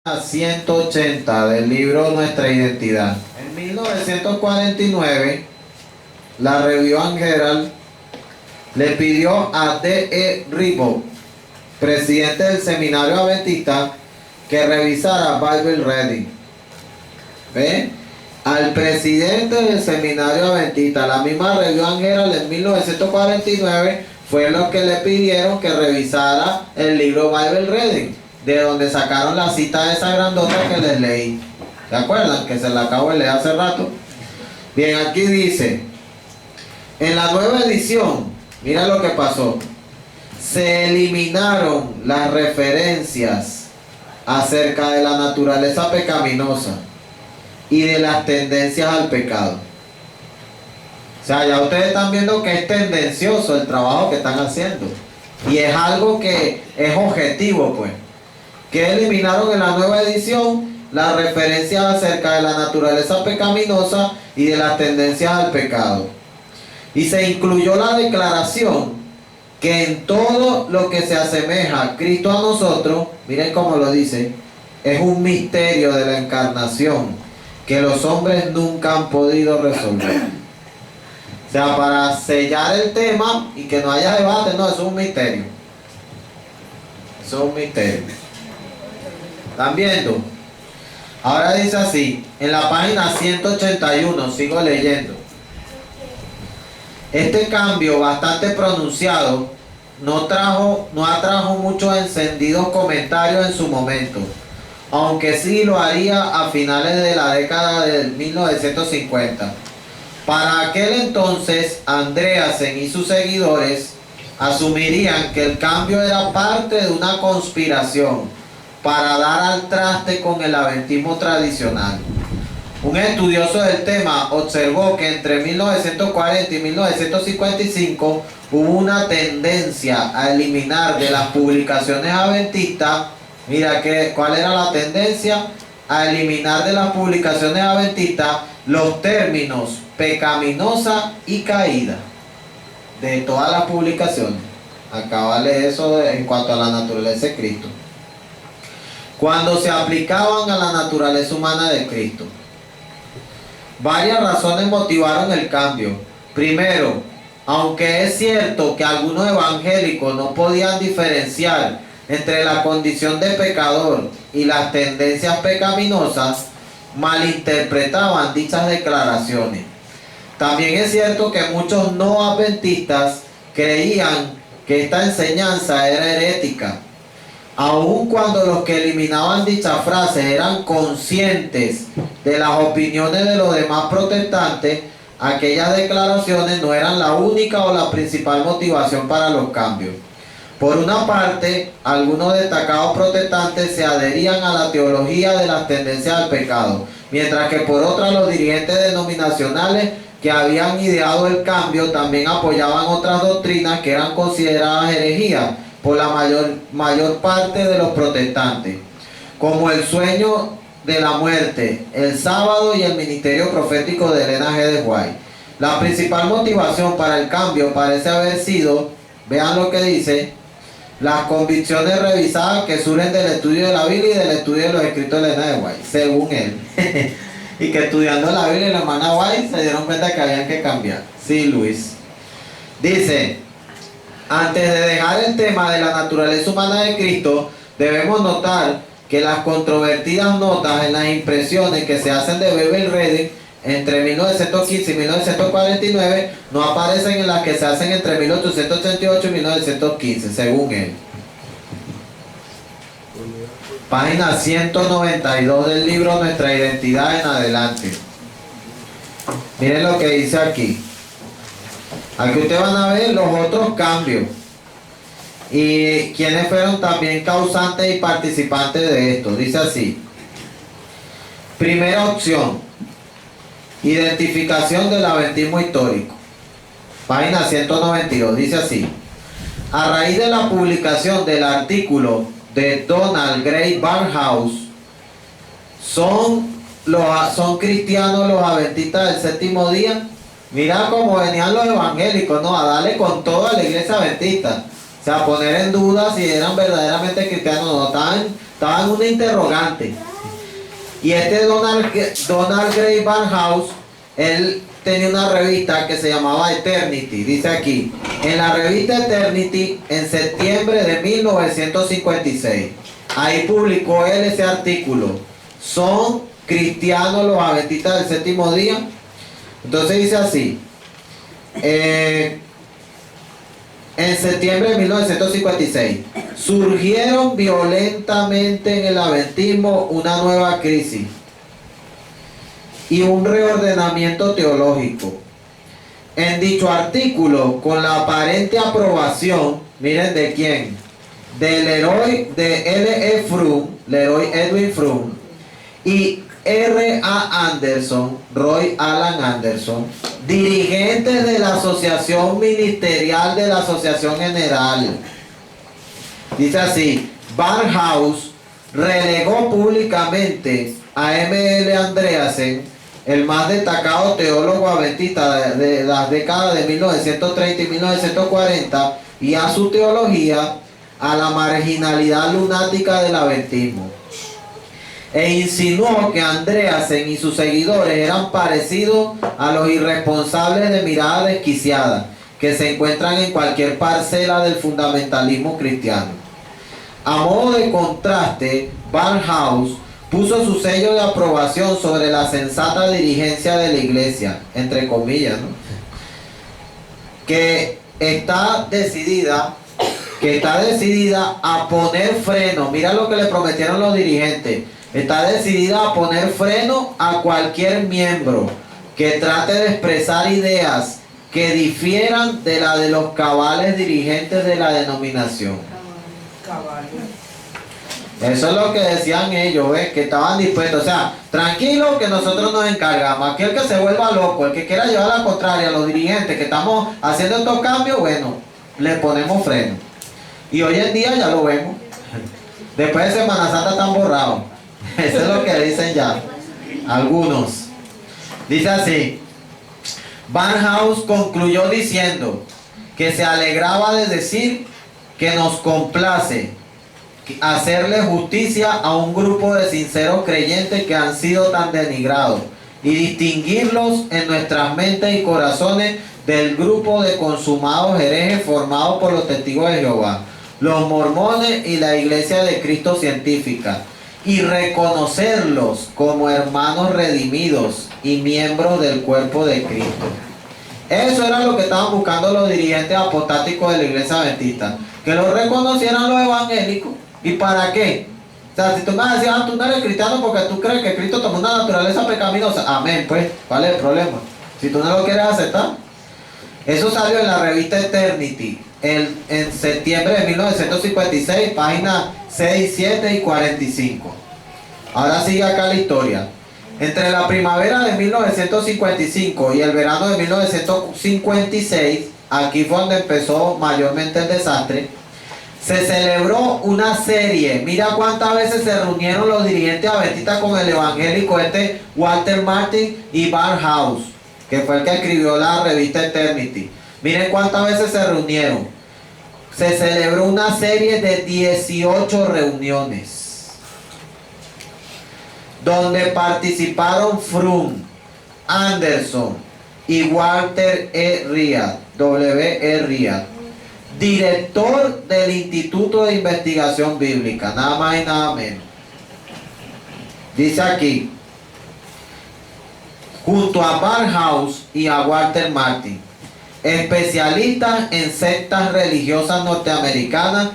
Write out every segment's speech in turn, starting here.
180 del libro Nuestra Identidad. En 1949, la Review and Herald le pidió a D.E. Ribot, presidente del seminario adventista, que revisara Bible Reading. ¿Ve? Al presidente del seminario adventista, la misma Review and Herald en 1949 fue lo que le pidieron que revisara el libro Bible Reading, de donde sacaron la cita de esa grandota que les leí. ¿Se acuerdan? Que se la acabo de leer hace rato. Bien, aquí dice, en la nueva edición, mira lo que pasó. Se eliminaron las referencias acerca de la naturaleza pecaminosa y de las tendencias al pecado. O sea, ya ustedes están viendo que es tendencioso el trabajo que están haciendo. Y es algo que es objetivo, pues. Que eliminaron en la nueva edición las referencias acerca de la naturaleza pecaminosa y de las tendencias al pecado. Y se incluyó la declaración que en todo lo que se asemeja a Cristo a nosotros, miren cómo lo dice, es un misterio de la encarnación que los hombres nunca han podido resolver. O sea, para sellar el tema y que no haya debate, no, eso es un misterio. Eso es un misterio. ¿Están viendo? Ahora dice así, en la página 181, sigo leyendo. Este cambio bastante pronunciado no atrajo muchos encendidos comentarios en su momento, aunque sí lo haría a finales de la década de 1950. Para aquel entonces, Andreasen y sus seguidores asumirían que el cambio era parte de una conspiración para dar al traste con el adventismo tradicional. Un estudioso del tema observó que entre 1940 y 1955 hubo una tendencia a eliminar de las publicaciones adventistas, mira cuál era la tendencia, a eliminar de las publicaciones adventistas los términos pecaminosa y caída de todas las publicaciones. Acaba de leer eso en cuanto a la naturaleza de Cristo, cuando se aplicaban a la naturaleza humana de Cristo. Varias razones motivaron el cambio. Primero, aunque es cierto que algunos evangélicos no podían diferenciar entre la condición de pecador y las tendencias pecaminosas, malinterpretaban dichas declaraciones. También es cierto que muchos no adventistas creían que esta enseñanza era herética, aun cuando los que eliminaban dichas frases eran conscientes de las opiniones de los demás protestantes. Aquellas declaraciones no eran la única o la principal motivación para los cambios. Por una parte, algunos destacados protestantes se adherían a la teología de las tendencias al pecado, mientras que por otra los dirigentes denominacionales que habían ideado el cambio también apoyaban otras doctrinas que eran consideradas herejías por la mayor parte de los protestantes, como el sueño de la muerte, el sábado y el ministerio profético de Elena G. de White. La principal motivación para el cambio parece haber sido, vean lo que dice, las convicciones revisadas que surgen del estudio de la Biblia y del estudio de los escritos de Elena de White, según él. Y que estudiando la Biblia y la hermana White se dieron cuenta que habían que cambiar. Sí, Luis. Dice, antes de dejar el tema de la naturaleza humana de Cristo, debemos notar que las controvertidas notas en las impresiones que se hacen de Bible Reading entre 1915 y 1949 no aparecen en las que se hacen entre 1888 y 1915, según él. Página 192 del libro Nuestra Identidad en adelante. Miren lo que dice aquí. Aquí ustedes van a ver los otros cambios y quienes fueron también causantes y participantes de esto. Dice así: primera opción, identificación del adventismo histórico. Página 192, dice así: a raíz de la publicación del artículo de Donald Gray Barnhouse, ¿son cristianos los adventistas del séptimo día? Mira cómo venían los evangélicos, ¿no? A darle con toda la iglesia adventista. O sea, poner en duda si eran verdaderamente cristianos o no. Estaban estaba en una interrogante. Y este Donald Grey Barnhouse, él tenía una revista que se llamaba Eternity. Dice aquí, en la revista Eternity, en septiembre de 1956, ahí publicó él ese artículo. ¿Son cristianos los adventistas del séptimo día? Entonces dice así, en septiembre de 1956, surgieron violentamente en el adventismo una nueva crisis y un reordenamiento teológico. En dicho artículo, con la aparente aprobación, miren de quién, del L.E. Froom, Leroy Edwin Froom, y R.A. Anderson, Roy Alan Anderson, dirigentes de la Asociación Ministerial de la Asociación General. Dice así, Barnhouse relegó públicamente a M.L. Andreasen, el más destacado teólogo adventista de las décadas de 1930 y 1940, y a su teología, a la marginalidad lunática del adventismo. E insinuó que Andreasen y sus seguidores eran parecidos a los irresponsables de mirada desquiciada que se encuentran en cualquier parcela del fundamentalismo cristiano. A modo de contraste, Barnhouse puso su sello de aprobación sobre la sensata dirigencia de la iglesia, entre comillas, ¿no? que está decidida a poner freno. Mira lo que le prometieron los dirigentes. Está decidida a poner freno a cualquier miembro que trate de expresar ideas que difieran de la de los cabales dirigentes de la denominación. Eso es lo que decían ellos, ¿ves? Que estaban dispuestos. O sea, tranquilo que nosotros nos encargamos. Aquel que se vuelva loco, el que quiera llevar a la contraria a los dirigentes que estamos haciendo estos cambios, bueno, le ponemos freno. Y hoy en día ya lo vemos. Después de Semana Santa están borrados. Eso es lo que dicen ya algunos. Dice así, Barnhouse concluyó diciendo que se alegraba de decir que nos complace hacerle justicia a un grupo de sinceros creyentes que han sido tan denigrados y distinguirlos en nuestras mentes y corazones del grupo de consumados herejes formados por los testigos de Jehová, los mormones y la Iglesia de Cristo científica, y reconocerlos como hermanos redimidos y miembros del cuerpo de Cristo. Eso era lo que estaban buscando los dirigentes apostáticos de la iglesia adventista, que los reconocieran los evangélicos. ¿Y para qué? O sea, si tú me vas a decir, tú no eres cristiano porque tú crees que Cristo tomó una naturaleza pecaminosa, amén, pues, ¿cuál es el problema? Si tú no lo quieres aceptar. Eso salió en la revista Eternity en septiembre de 1956, páginas 6, 7 y 45. Ahora sigue acá la historia. Entre la primavera de 1955 y el verano de 1956, aquí fue donde empezó mayormente el desastre, se celebró una serie. Mira cuántas veces se reunieron los dirigentes adventistas con el evangélico Walter Martin y Barnhouse, que fue el que escribió la revista Eternity. Miren cuántas veces se reunieron. Se celebró una serie de 18 reuniones, donde participaron Froom, Anderson y Walter E. Riad, W.E. Riad, director del Instituto de Investigación Bíblica, nada más y nada menos. Dice aquí, junto a Barnhouse y a Walter Martin, especialistas en sectas religiosas norteamericanas,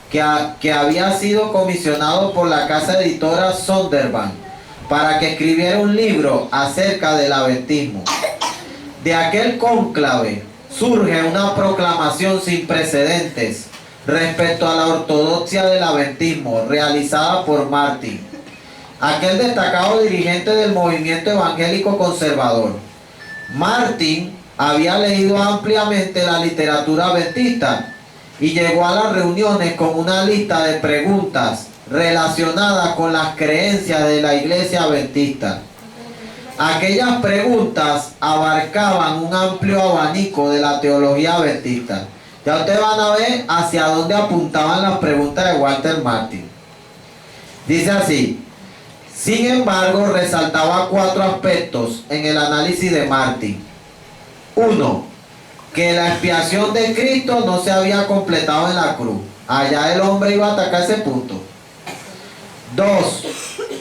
que había sido comisionado por la casa editora Sonderbank para que escribiera un libro acerca del adventismo. De aquel cónclave surge una proclamación sin precedentes respecto a la ortodoxia del adventismo realizada por Martin, aquel destacado dirigente del movimiento evangélico conservador. Martin había leído ampliamente la literatura adventista y llegó a las reuniones con una lista de preguntas relacionadas con las creencias de la iglesia adventista. Aquellas preguntas abarcaban un amplio abanico de la teología adventista. Ya ustedes van a ver hacia dónde apuntaban las preguntas de Walter Martin. Dice así: sin embargo, resaltaba 4 aspectos en el análisis de Martin. 1. Que la expiación de Cristo no se había completado en la cruz. Allá el hombre iba a atacar ese punto. 2.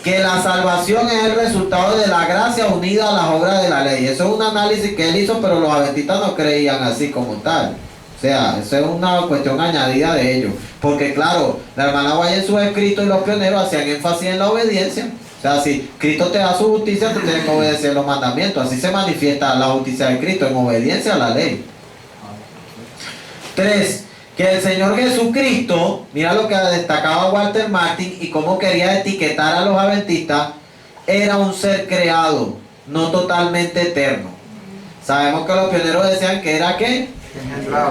Que la salvación es el resultado de la gracia unida a las obras de la ley. Eso es un análisis que él hizo, pero los adventistas no creían así como tal. O sea, eso es una cuestión añadida de ellos. Porque claro, la hermana White en sus escritos y los pioneros hacían énfasis en la obediencia. O sea, si Cristo te da su justicia, tú tienes que obedecer los mandamientos. Así se manifiesta la justicia de Cristo, en obediencia a la ley. 3. Que el Señor Jesucristo, mira lo que destacaba Walter Martin y cómo quería etiquetar a los adventistas, era un ser creado, no totalmente eterno. Sabemos que los pioneros decían que era ¿qué?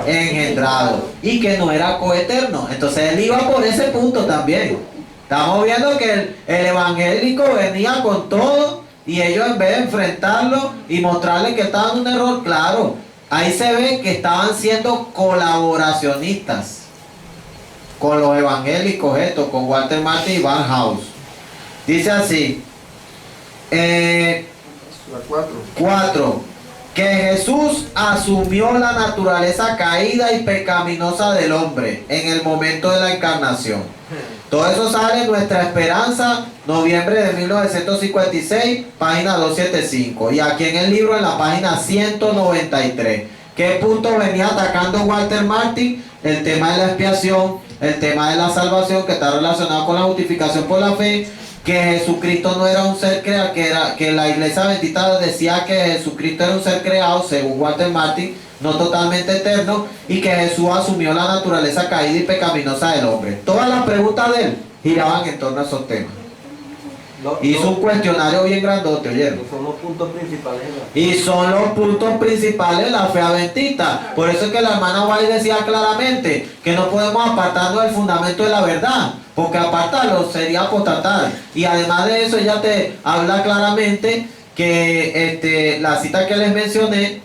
Engendrado. Y que no era coeterno. Entonces él iba por ese punto también. Estamos viendo que el evangélico venía con todo y ellos en vez de enfrentarlo y mostrarle que estaban en un error, claro, ahí se ve que estaban siendo colaboracionistas con los evangélicos, con Walter Martin y Van House. Dice así, 4. Que Jesús asumió la naturaleza caída y pecaminosa del hombre en el momento de la encarnación. Todo eso sale en Nuestra Esperanza, noviembre de 1956, página 275. Y aquí en el libro, en la página 193. ¿Qué punto venía atacando Walter Martin? El tema de la expiación, el tema de la salvación, que está relacionado con la justificación por la fe, que Jesucristo no era un ser creado, que la iglesia adventista decía que Jesucristo era un ser creado, según Walter Martin, no totalmente eterno, y que Jesús asumió la naturaleza caída y pecaminosa del hombre. Todas las preguntas de él giraban en torno a esos temas. Hizo un cuestionario bien grandote, ¿oyeron? Son los puntos principales. Y son los puntos principales de la fe adventista. Por eso es que la hermana White decía claramente que no podemos apartarnos del fundamento de la verdad, porque apartarlo sería apostatar. Y además de eso, ella te habla claramente que la cita que les mencioné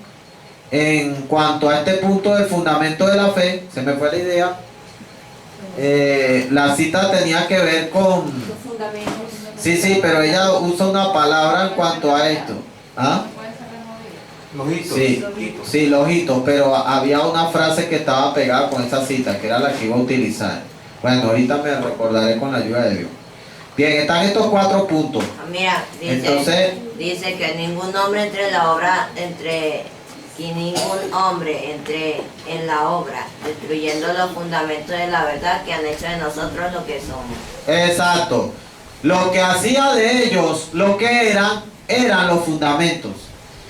en cuanto a este punto del fundamento de la fe, se me fue la idea, la cita tenía que ver con... Sí, pero ella usa una palabra en cuanto a esto. ¿Ah? Sí, lojitos, pero había una frase que estaba pegada con esa cita, que era la que iba a utilizar. Bueno, ahorita me recordaré con la ayuda de Dios. Bien, están estos 4 puntos. Mira, dice que ningún hombre entre en la obra, destruyendo los fundamentos de la verdad que han hecho de nosotros lo que somos. Exacto. Lo que hacía de ellos, lo que eran los fundamentos.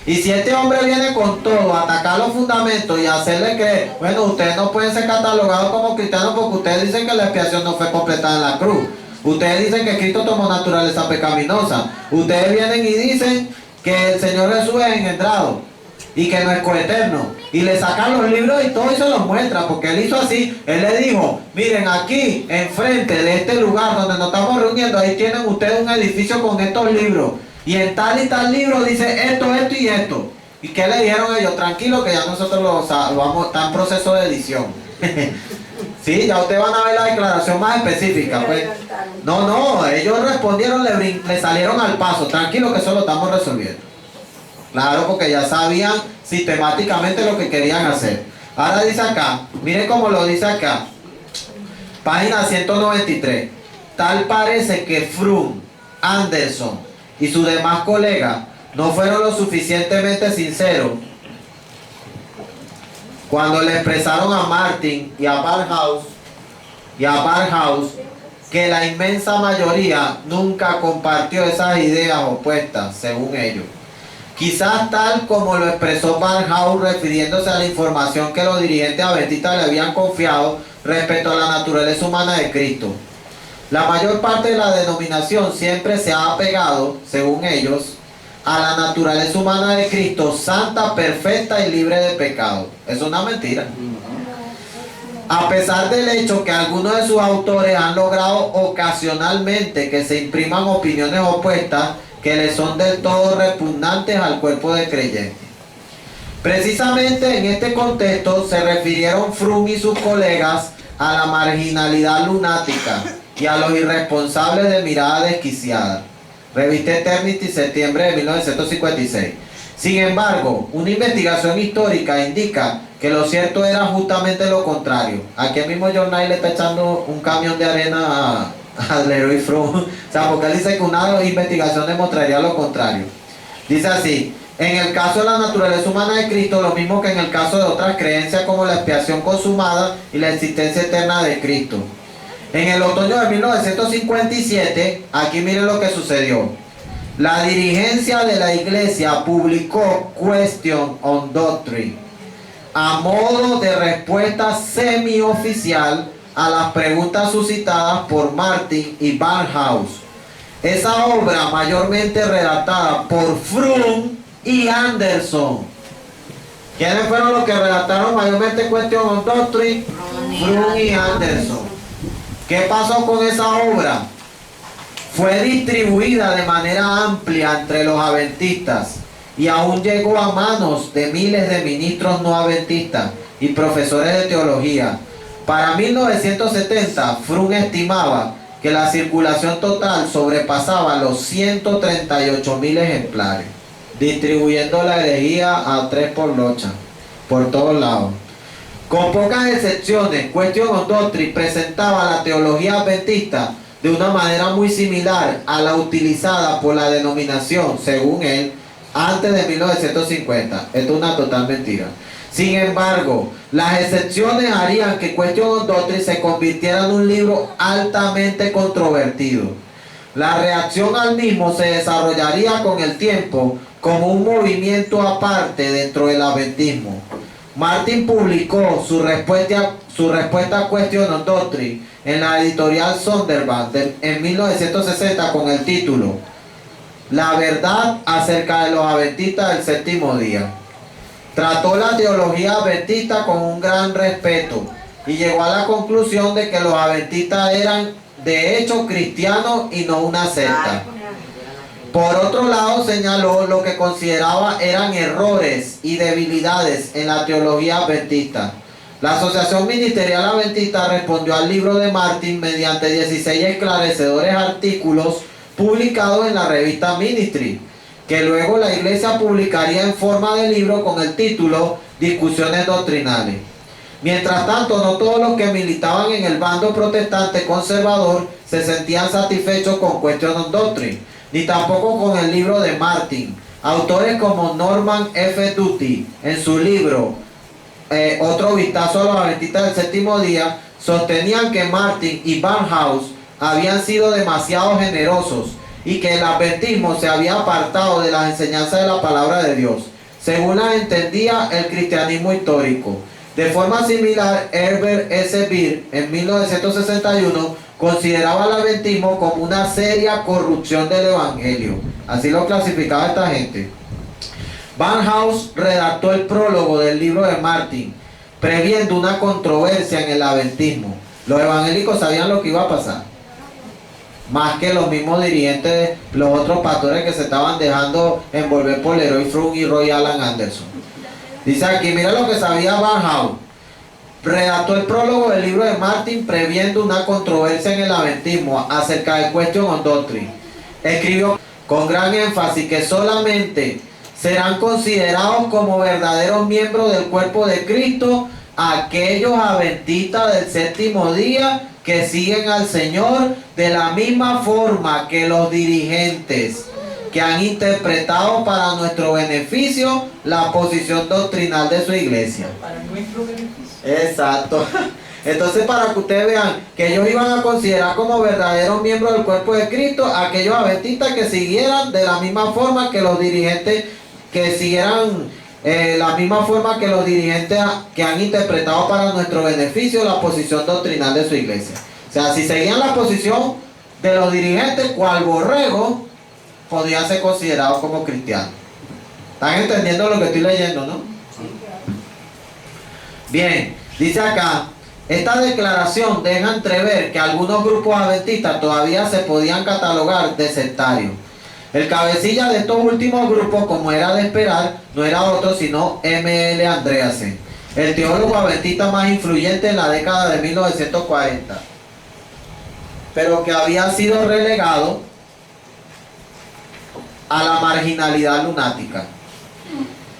Y si este hombre viene con todo a atacar los fundamentos y hacerle creer, bueno, ustedes no pueden ser catalogados como cristianos porque ustedes dicen que la expiación no fue completada en la cruz. Ustedes dicen que Cristo tomó naturaleza pecaminosa. Ustedes vienen y dicen que el Señor Jesús es engendrado y que no es coeterno. Y le sacan los libros y todo y se los muestra, porque él hizo así. Él le dijo, miren, aquí enfrente de este lugar donde nos estamos reuniendo, ahí tienen ustedes un edificio con estos libros. Y en tal y tal libro dice esto, esto y esto. ¿Y qué le dijeron ellos? Tranquilo que ya nosotros lo vamos, está en proceso de edición. Sí, ya ustedes van a ver la declaración más específica. Pues. No, ellos respondieron, le salieron al paso. Tranquilo que eso lo estamos resolviendo. Claro, porque ya sabían sistemáticamente lo que querían hacer. Ahora dice acá, miren cómo lo dice acá. Página 193. Tal parece que Frum, Anderson y sus demás colegas no fueron lo suficientemente sinceros cuando le expresaron a Martin y a Barnhouse que la inmensa mayoría nunca compartió esas ideas opuestas, según ellos. Quizás tal como lo expresó Barnhouse refiriéndose a la información que los dirigentes adventistas le habían confiado respecto a la naturaleza humana de Cristo. La mayor parte de la denominación siempre se ha apegado, según ellos, a la naturaleza humana de Cristo, santa, perfecta y libre de pecado. Es una mentira. A pesar del hecho que algunos de sus autores han logrado ocasionalmente que se impriman opiniones opuestas que le son del todo repugnantes al cuerpo de creyentes. Precisamente en este contexto se refirieron Frum y sus colegas a la marginalidad lunática y a los irresponsables de mirada desquiciada. Revista Eternity, septiembre de 1956. Sin embargo, una investigación histórica indica que lo cierto era justamente lo contrario. Aquí mismo John Knight le está echando un camión de arena a Leroy Fromm. O sea, porque él dice que una investigación demostraría lo contrario. Dice así: en el caso de la naturaleza humana de Cristo, lo mismo que en el caso de otras creencias como la expiación consumada y la existencia eterna de Cristo. En el otoño de 1957, aquí miren lo que sucedió. La dirigencia de la iglesia publicó Question on Doctrine a modo de respuesta semioficial a las preguntas suscitadas por Martin y Barnhouse. Esa obra, mayormente redactada por Fromm y Anderson. ¿Quiénes fueron los que redactaron mayormente Question on Doctrine? Fromm y Anderson. ¿Qué pasó con esa obra? Fue distribuida de manera amplia entre los adventistas y aún llegó a manos de miles de ministros no adventistas y profesores de teología. Para 1970, Fromm estimaba que la circulación total sobrepasaba los 138.000 ejemplares, distribuyendo la herejía a 3 por locha, por todos lados. Con pocas excepciones, Question on Doctrine presentaba la teología adventista de una manera muy similar a la utilizada por la denominación, según él, antes de 1950. Esto es una total mentira. Sin embargo, las excepciones harían que Question on Doctrine se convirtiera en un libro altamente controvertido. La reacción al mismo se desarrollaría con el tiempo como un movimiento aparte dentro del adventismo. Martin publicó su respuesta a Question on Doctrine en la editorial Sonderbank en 1960 con el título La verdad acerca de los adventistas del séptimo día. Trató la teología adventista con un gran respeto y llegó a la conclusión de que los adventistas eran de hecho cristianos y no una secta. Por otro lado, señaló lo que consideraba eran errores y debilidades en la teología adventista. La Asociación Ministerial Adventista respondió al libro de Martin mediante 16 esclarecedores artículos publicados en la revista Ministry, que luego la iglesia publicaría en forma de libro con el título Discusiones Doctrinales. Mientras tanto, no todos los que militaban en el bando protestante conservador se sentían satisfechos con Question on Doctrine, ni tampoco con el libro de Martin. Autores como Norman F. Doty, en su libro Otro vistazo a los adventistas del séptimo día, sostenían que Martin y Barnhouse habían sido demasiado generosos y que el adventismo se había apartado de las enseñanzas de la palabra de Dios, según las entendía el cristianismo histórico. De forma similar, Herbert S. Beer, en 1961, consideraba el adventismo como una seria corrupción del evangelio. Así lo clasificaba esta gente. Barnhouse redactó el prólogo del libro de Martin, previendo una controversia en el adventismo. Los evangélicos sabían lo que iba a pasar, más que los mismos dirigentes, los otros pastores que se estaban dejando envolver por Leroy Fromm y Roy Alan Anderson. Dice aquí, mira lo que sabía Barnhouse. Redactó el prólogo del libro de Martin previendo una controversia en el adventismo acerca de Question on Doctrine. Escribió con gran énfasis que solamente serán considerados como verdaderos miembros del cuerpo de Cristo aquellos adventistas del séptimo día que siguen al Señor de la misma forma que los dirigentes que han interpretado para nuestro beneficio la posición doctrinal de su iglesia. Para nuestro beneficio. Exacto. Entonces, para que ustedes vean que ellos iban a considerar como verdaderos miembros del cuerpo de Cristo aquellos adventistas que siguieran de la misma forma que los dirigentes, que siguieran la misma forma que los dirigentes que han interpretado para nuestro beneficio la posición doctrinal de su iglesia. O sea, si seguían la posición de los dirigentes, cual borrego, podían ser considerados como cristianos. ¿Están entendiendo lo que estoy leyendo, no? Bien, dice acá, esta declaración deja entrever que algunos grupos adventistas todavía se podían catalogar de sectarios. El cabecilla de estos últimos grupos, como era de esperar, no era otro sino M.L. Andreasen, el teólogo adventista más influyente en la década de 1940. pero que había sido relegado a la marginalidad lunática.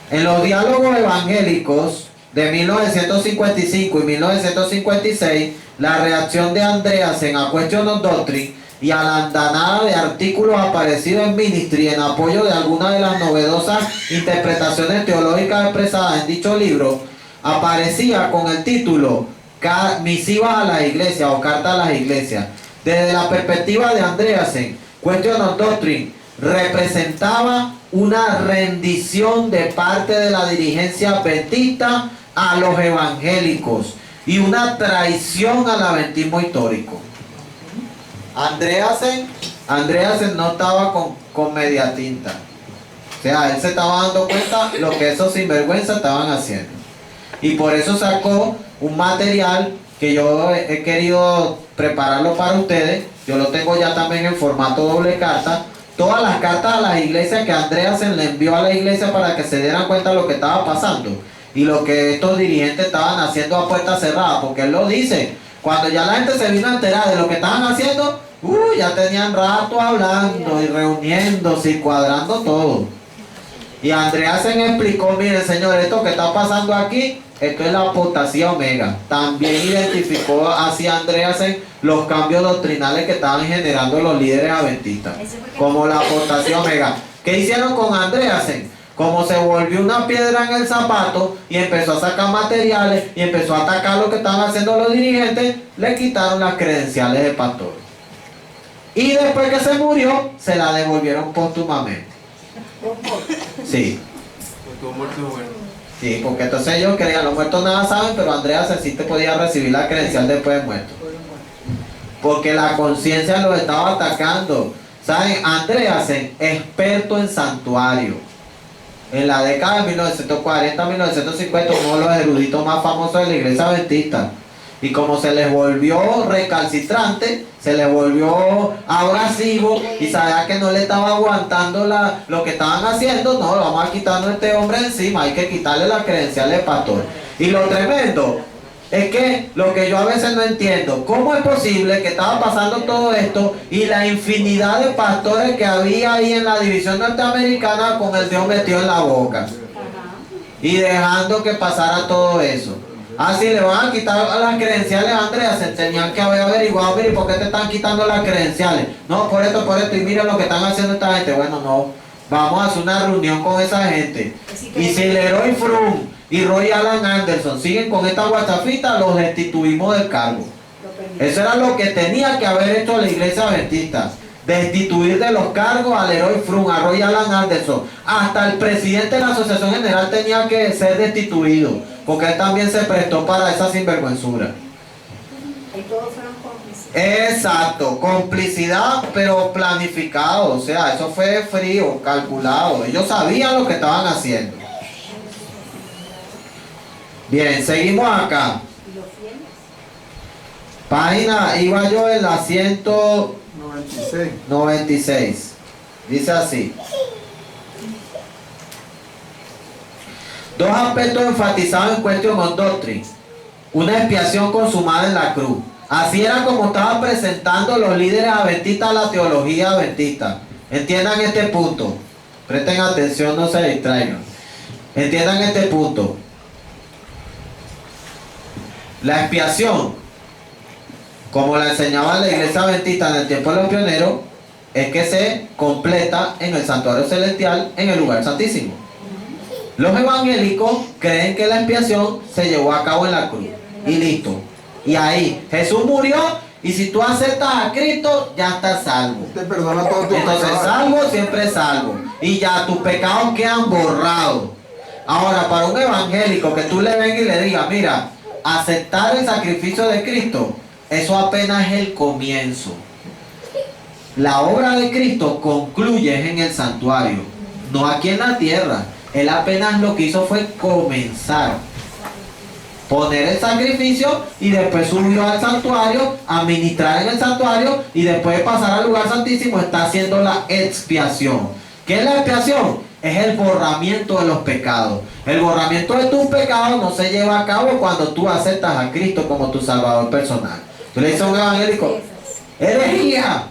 En los diálogos evangélicos de 1955 y 1956, la reacción de Andreasen a Question of Doctrine y a la andanada de artículos aparecidos en Ministry en apoyo de algunas de las novedosas interpretaciones teológicas expresadas en dicho libro, aparecía con el título Misivas a las Iglesias o Carta a las Iglesias. Desde la perspectiva de Andreasen, Question of Doctrine representaba una rendición de parte de la dirigencia adventista a los evangélicos y una traición al adventismo histórico. Andreasen no estaba con media tinta. O sea, él se estaba dando cuenta lo que esos sinvergüenza estaban haciendo. Y por eso sacó un material que yo he querido prepararlo para ustedes. Yo lo tengo ya también en formato doble carta. Todas las cartas a las iglesias que Andreasen le envió a la iglesia para que se dieran cuenta de lo que estaba pasando y lo que estos dirigentes estaban haciendo a puerta cerrada, porque él lo dice, cuando ya la gente se vino a enterar de lo que estaban haciendo, ya tenían rato hablando y reuniéndose y cuadrando todo. Y Andreasen explicó, miren señor, esto que está pasando aquí, esto es la apostasía omega. También identificó así Andreasen los cambios doctrinales que estaban generando los líderes adventistas, como la apostasía omega. ¿Qué hicieron con Andreasen? Como se volvió una piedra en el zapato y empezó a sacar materiales y empezó a atacar lo que estaban haciendo los dirigentes, le quitaron las credenciales de pastor. Y después que se murió, se la devolvieron póstumamente. Sí. Sí, porque entonces ellos creían, los muertos nada saben, pero Andreasen sí te podía recibir la credencial después de muerto. Porque la conciencia los estaba atacando. ¿Saben? Andreasen, experto en santuario. En la década de 1940-1950, uno de los eruditos más famosos de la iglesia adventista. Y como se les volvió recalcitrante, se les volvió abrasivo y sabía que no le estaba aguantando lo que estaban haciendo, no, lo vamos a quitarnos a este hombre encima, hay que quitarle la credencial de pastor. Y lo tremendo es que lo que yo a veces no entiendo, ¿cómo es posible que estaba pasando todo esto y la infinidad de pastores que había ahí en la división norteamericana con el dedo metido en la boca y dejando que pasara todo eso? Si le van a quitar las credenciales a Andreasen, tenían que haber averiguado, mire, ¿por qué te están quitando las credenciales? No, por esto, y mira lo que están haciendo esta gente. Bueno, no, vamos a hacer una reunión con esa gente. Y si Leroy Frum y Roy Alan Anderson siguen con esta guachafita, los destituimos del cargo. Eso era lo que tenía que haber hecho la iglesia adventista. Destituir de los cargos a Leroy Frum, a Roy Alan Anderson. Hasta el presidente de la Asociación General tenía que ser destituido, porque él también se prestó para esa sinvergüenzura. Y todos fueron cómplices. Exacto, complicidad, pero planificado. O sea, eso fue frío, calculado. Ellos sabían lo que estaban haciendo. Bien, seguimos acá. ¿Y los fieles? Página, iba yo en la 196. Dice así. Dos aspectos enfatizados en Question of Doctrine. Una expiación consumada en la cruz. Así era como estaban presentando los líderes adventistas la teología adventista. Entiendan este punto. Presten atención, no se distraigan. Entiendan este punto. La expiación, como la enseñaba la iglesia adventista en el tiempo de los pioneros, es que se completa en el santuario celestial, en el lugar santísimo. Los evangélicos creen que la expiación se llevó a cabo en la cruz. Y listo. Y ahí, Jesús murió, y si tú aceptas a Cristo, ya estás salvo. Te perdona todo tu Entonces, pecado. salvo, siempre salvo. Y ya tus pecados quedan borrados. Ahora, para un evangélico que tú le vengas y le digas, mira, aceptar el sacrificio de Cristo, eso apenas es el comienzo. La obra de Cristo concluye en el santuario, no aquí en la tierra. Él apenas lo que hizo fue comenzar, poner el sacrificio y después subió al santuario, a ministrar en el santuario y después de pasar al lugar santísimo está haciendo la expiación. ¿Qué es la expiación? Es el borramiento de los pecados. El borramiento de tus pecados no se lleva a cabo cuando tú aceptas a Cristo como tu salvador personal. Tú le dices a un evangélico, herejía,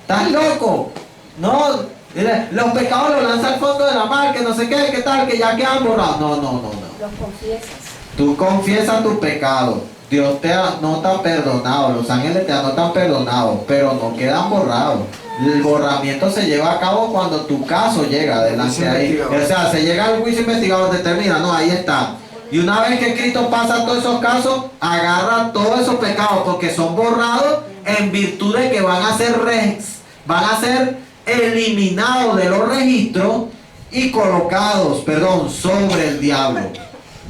estás loco, no, los pecados los lanza al fondo de la mar, que no sé qué, qué tal, que ya quedan borrados. No. Los confiesas. Tú confiesas tu pecado, Dios no te ha perdonado, los ángeles te anotan perdonado, pero no quedan borrados. El borramiento se lleva a cabo cuando tu caso llega adelante ahí. O sea, se llega al juicio investigador, determina, no, ahí está. Y una vez que Cristo pasa todos esos casos, agarra todos esos pecados porque son borrados en virtud de que van a ser eliminados de los registros y colocados, sobre el diablo,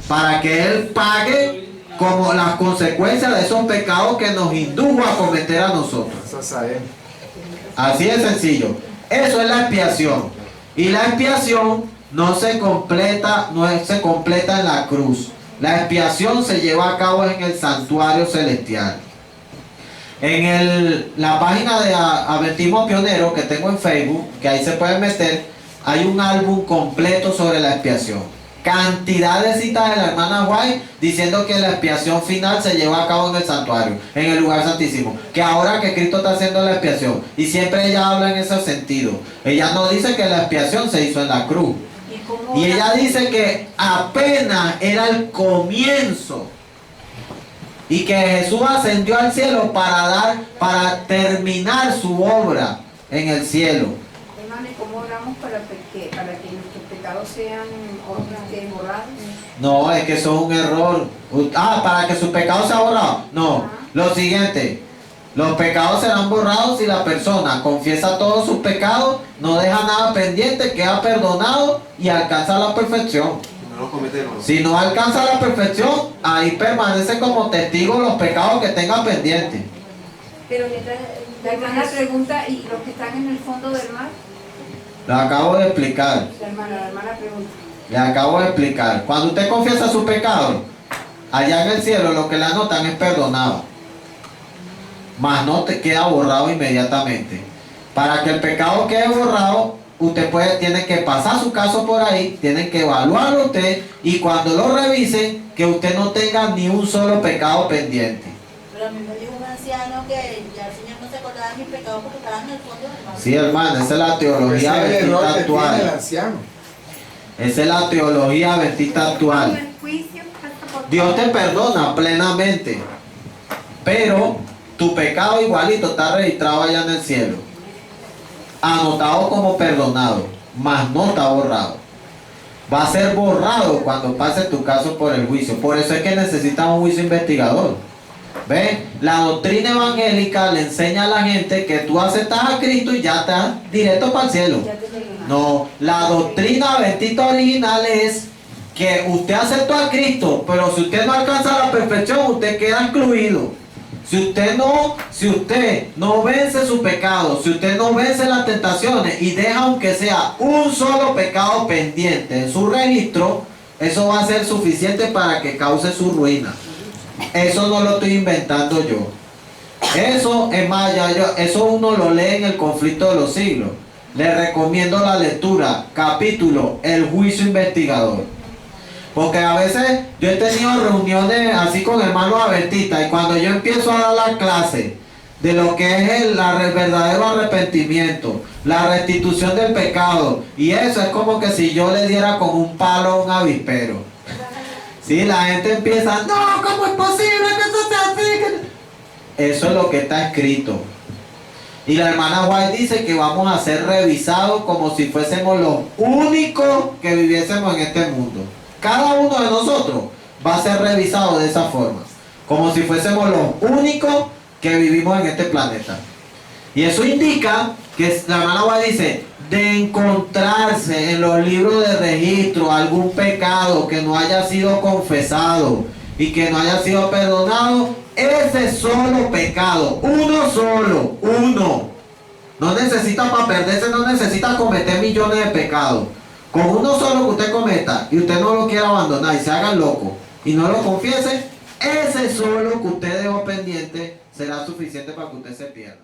para que él pague como las consecuencias de esos pecados que nos indujo a cometer a nosotros. Así de sencillo. Eso es la expiación. Y la expiación no se completa en la cruz. La expiación se lleva a cabo en el santuario celestial. En la página de Adventismo Pionero que tengo en Facebook, que ahí se pueden meter, hay un álbum completo sobre la expiación. Cantidad de citas de la hermana White diciendo que la expiación final se lleva a cabo en el santuario, en el lugar santísimo, que ahora que Cristo está haciendo la expiación, y siempre ella habla en ese sentido. Ella no dice que la expiación se hizo en la cruz, y ella dice que apenas era el comienzo y que Jesús ascendió al cielo para terminar su obra en el cielo. Hermano, ¿y cómo oramos para que nuestros pecados sean borrados? No, es que eso es un error. Para que sus pecados sean borrados. No, lo siguiente. Los pecados serán borrados si la persona confiesa todos sus pecados, no deja nada pendiente, queda perdonado y alcanza la perfección. Si no alcanza la perfección, ahí permanece como testigo los pecados que tenga pendientes. Pero mientras la hermana pregunta, ¿y los que están en el fondo del mar? Lo acabo de explicar. La hermana pregunta. Le acabo de explicar. Cuando usted confiesa su pecado, allá en el cielo lo que le anotan es perdonado. Mas no te queda borrado inmediatamente. Para que el pecado quede borrado, usted tiene que pasar su caso por ahí, tienen que evaluarlo usted, y cuando lo revisen, que usted no tenga ni un solo pecado pendiente. Pero a mí me dijo un anciano que ya el Señor no se acordaba de mis pecados porque estaban en el fondo del mar. Sí, hermano, esa es la teología adventista actual. Esa es la teología adventista actual. Dios te perdona plenamente, pero tu pecado igualito está registrado allá en el cielo, anotado como perdonado, mas no está borrado. Va a ser borrado cuando pase tu caso por el juicio. Por eso es que necesitas un juicio investigador. ¿Ven? La doctrina evangélica le enseña a la gente que tú aceptas a Cristo y ya estás directo para el cielo. No, la doctrina adventista original es que usted aceptó a Cristo, pero si usted no alcanza la perfección, usted queda excluido. Si usted no vence su pecado, si usted no vence las tentaciones y deja aunque sea un solo pecado pendiente en su registro, eso va a ser suficiente para que cause su ruina. Eso no lo estoy inventando yo. Eso es más, eso uno lo lee en el Conflicto de los Siglos. Le recomiendo la lectura, capítulo, el juicio investigador. Porque a veces yo he tenido reuniones así con hermanos adventistas, y cuando yo empiezo a dar la clase de lo que es el verdadero arrepentimiento, la restitución del pecado, y eso es como que si yo le diera con un palo a un avispero. Sí, la gente empieza, no, ¿cómo es posible que eso sea así? Eso es lo que está escrito. Y la hermana White dice que vamos a ser revisados como si fuésemos los únicos que viviésemos en este mundo. Cada uno de nosotros va a ser revisado de esa forma, como si fuésemos los únicos que vivimos en este planeta. Y eso indica que la hermana White dice, de encontrarse en los libros de registro algún pecado que no haya sido confesado y que no haya sido perdonado, ese solo pecado, uno, no necesita para perderse, no necesita cometer millones de pecados. Con uno solo que usted cometa y usted no lo quiera abandonar y se haga loco y no lo confiese, ese solo que usted dejó pendiente será suficiente para que usted se pierda.